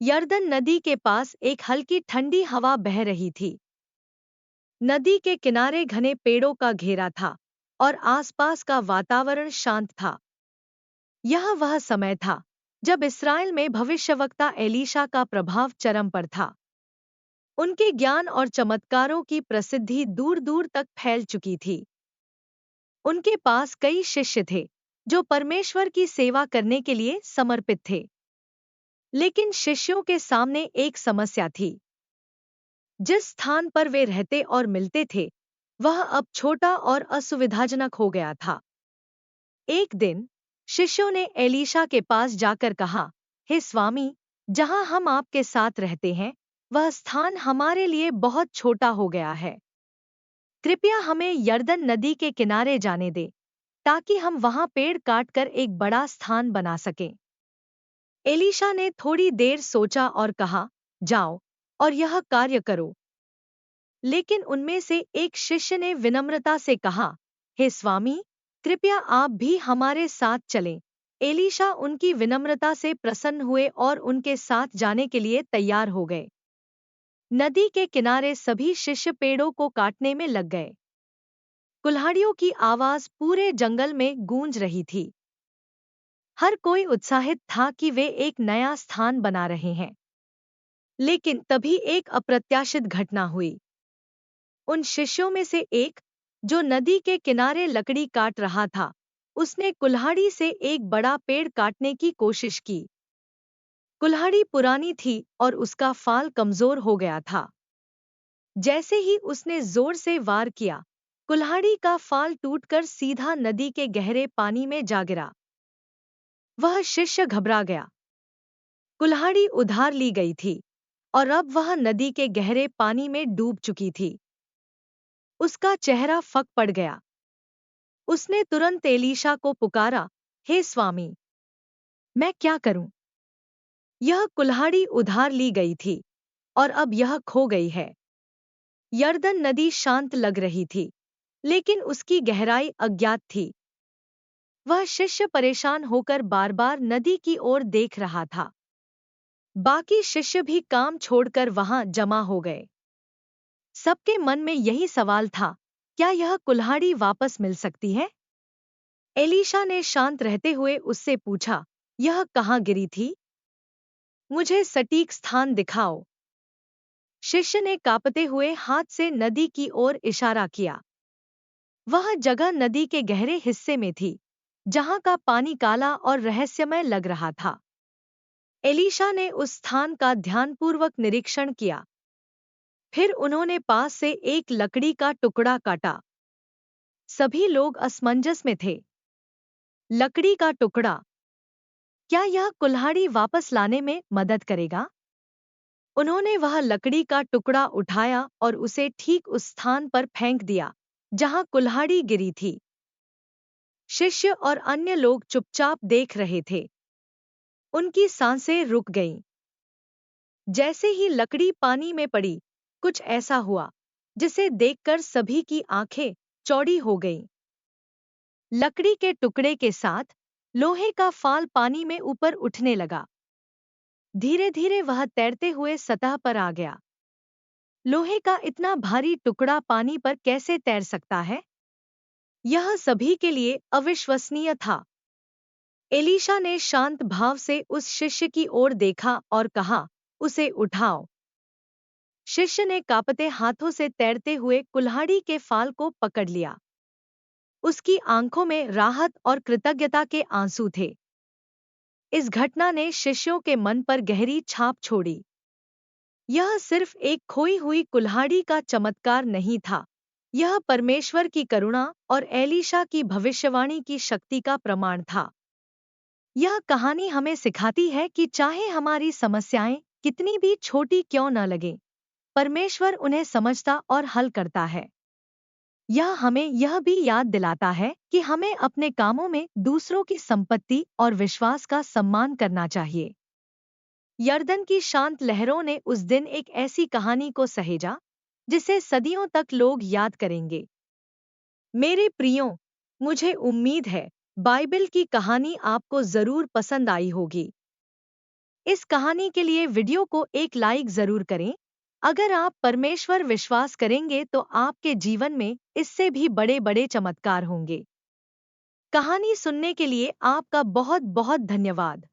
यरदन नदी के पास एक हल्की ठंडी हवा बह रही थी। नदी के किनारे घने पेड़ों का घेरा था और आसपास का वातावरण शांत था। यह वह समय था जब इस्राएल में भविष्यवक्ता एलीशा का प्रभाव चरम पर था। उनके ज्ञान और चमत्कारों की प्रसिद्धि दूर दूर तक फैल चुकी थी। उनके पास कई शिष्य थे जो परमेश्वर की सेवा करने के लिए समर्पित थे। लेकिन शिष्यों के सामने एक समस्या थी। जिस स्थान पर वे रहते और मिलते थे वह अब छोटा और असुविधाजनक हो गया था। एक दिन शिष्यों ने एलीशा के पास जाकर कहा, हे स्वामी, जहां हम आपके साथ रहते हैं वह स्थान हमारे लिए बहुत छोटा हो गया है। कृपया हमें यरदन नदी के किनारे जाने दें ताकि हम वहां पेड़ काटकर एक बड़ा स्थान बना सकें। एलीशा ने थोड़ी देर सोचा और कहा, जाओ और यह कार्य करो। लेकिन उनमें से एक शिष्य ने विनम्रता से कहा, हे स्वामी, कृपया आप भी हमारे साथ चलें। एलीशा उनकी विनम्रता से प्रसन्न हुए और उनके साथ जाने के लिए तैयार हो गए। नदी के किनारे सभी शिष्य पेड़ों को काटने में लग गए। कुल्हाड़ियों की आवाज पूरे जंगल में गूंज रही थी। हर कोई उत्साहित था कि वे एक नया स्थान बना रहे हैं। लेकिन तभी एक अप्रत्याशित घटना हुई। उन शिष्यों में से एक, जो नदी के किनारे लकड़ी काट रहा था, उसने कुल्हाड़ी से एक बड़ा पेड़ काटने की कोशिश की। कुल्हाड़ी पुरानी थी और उसका फाल कमजोर हो गया था। जैसे ही उसने जोर से वार किया, कुल्हाड़ी का फाल टूटकर सीधा नदी के गहरे पानी में जा गिरा। वह शिष्य घबरा गया। कुल्हाड़ी उधार ली गई थी और अब वह नदी के गहरे पानी में डूब चुकी थी। उसका चेहरा फक पड़ गया। उसने तुरंत एलीशा को पुकारा, हे स्वामी, मैं क्या करूं? यह कुल्हाड़ी उधार ली गई थी और अब यह खो गई है। यरदन नदी शांत लग रही थी, लेकिन उसकी गहराई अज्ञात थी। वह शिष्य परेशान होकर बार-बार नदी की ओर देख रहा था। बाकी शिष्य भी काम छोड़कर वहां जमा हो गए। सबके मन में यही सवाल था, क्या यह कुल्हाड़ी वापस मिल सकती है? एलीशा ने शांत रहते हुए उससे पूछा, यह कहाँ गिरी थी? मुझे सटीक स्थान दिखाओ। शिष्य ने कांपते हुए हाथ से नदी की ओर इशारा किया। वह जगह नदी के गहरे हिस्से में थी, जहां का पानी काला और रहस्यमय लग रहा था। एलीशा ने उस स्थान का ध्यानपूर्वक निरीक्षण किया। फिर उन्होंने पास से एक लकड़ी का टुकड़ा काटा। सभी लोग असमंजस में थे। लकड़ी का टुकड़ा, क्या यह कुल्हाड़ी वापस लाने में मदद करेगा? उन्होंने वह लकड़ी का टुकड़ा उठाया और उसे ठीक उस स्थान पर फेंक दिया जहां कुल्हाड़ी गिरी थी। शिष्य और अन्य लोग चुपचाप देख रहे थे। उनकी सांसें रुक गईं। जैसे ही लकड़ी पानी में पड़ी, कुछ ऐसा हुआ जिसे देखकर सभी की आंखें चौड़ी हो गईं। लकड़ी के टुकड़े के साथ लोहे का फाल पानी में ऊपर उठने लगा। धीरे धीरे वह तैरते हुए सतह पर आ गया। लोहे का इतना भारी टुकड़ा पानी पर कैसे तैर सकता है? यह सभी के लिए अविश्वसनीय था। एलीशा ने शांत भाव से उस शिष्य की ओर देखा और कहा, उसे उठाओ। शिष्य ने कांपते हाथों से तैरते हुए कुल्हाड़ी के फाल को पकड़ लिया। उसकी आंखों में राहत और कृतज्ञता के आंसू थे। इस घटना ने शिष्यों के मन पर गहरी छाप छोड़ी। यह सिर्फ एक खोई हुई कुल्हाड़ी का चमत्कार नहीं था, यह परमेश्वर की करुणा और एलीशा की भविष्यवाणी की शक्ति का प्रमाण था। यह कहानी हमें सिखाती है कि चाहे हमारी समस्याएं कितनी भी छोटी क्यों न लगें, परमेश्वर उन्हें समझता और हल करता है। यह हमें यह भी याद दिलाता है कि हमें अपने कामों में दूसरों की संपत्ति और विश्वास का सम्मान करना चाहिए। यरदन की शांत लहरों ने उस दिन एक ऐसी कहानी को सहेजा जिसे सदियों तक लोग याद करेंगे। मेरे प्रियो, मुझे उम्मीद है बाइबल की कहानी आपको जरूर पसंद आई होगी। इस कहानी के लिए वीडियो को एक लाइक जरूर करें। अगर आप परमेश्वर विश्वास करेंगे तो आपके जीवन में इससे भी बड़े बड़े चमत्कार होंगे। कहानी सुनने के लिए आपका बहुत बहुत धन्यवाद।